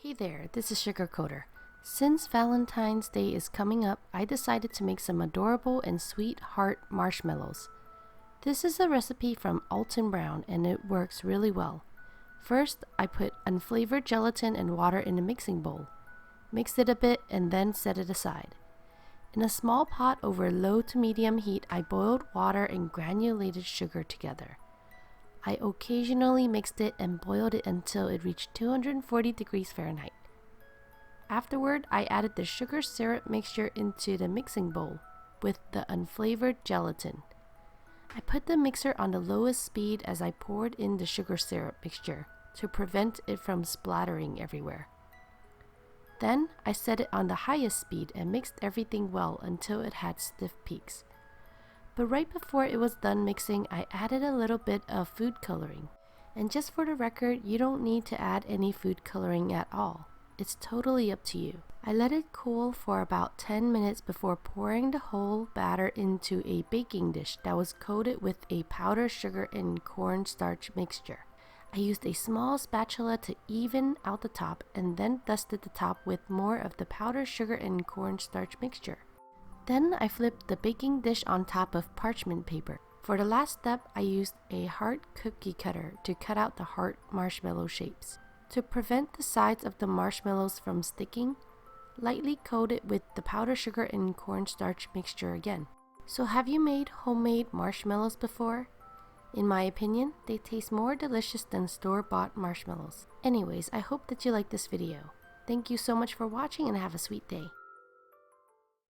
Hey there, this is Sugarcoder. Since Valentine's Day is coming up, I decided to make some adorable and sweet heart marshmallows. This is a recipe from Alton Brown and it works really well. First, I put unflavored gelatin and water in a mixing bowl. Mix it a bit and then set it aside. In a small pot over low to medium heat, I boiled water and granulated sugar together. I occasionally mixed it and boiled it until it reached 240 degrees Fahrenheit. Afterward, I added the sugar syrup mixture into the mixing bowl with the unflavored gelatin. I put the mixer on the lowest speed as I poured in the sugar syrup mixture to prevent it from splattering everywhere. Then, I set it on the highest speed and mixed everything well until it had stiff peaks. But right before it was done mixing, I added a little bit of food coloring. And just for the record, you don't need to add any food coloring at all. It's totally up to you. I let it cool for about 10 minutes before pouring the whole batter into a baking dish that was coated with a powdered sugar and cornstarch mixture. I used a small spatula to even out the top and then dusted the top with more of the powdered sugar and cornstarch mixture. Then I flipped the baking dish on top of parchment paper. For the last step, I used a heart cookie cutter to cut out the heart marshmallow shapes. To prevent the sides of the marshmallows from sticking, lightly coat it with the powdered sugar and cornstarch mixture again. So have you made homemade marshmallows before? In my opinion, they taste more delicious than store-bought marshmallows. Anyways, I hope that you liked this video. Thank you so much for watching and have a sweet day.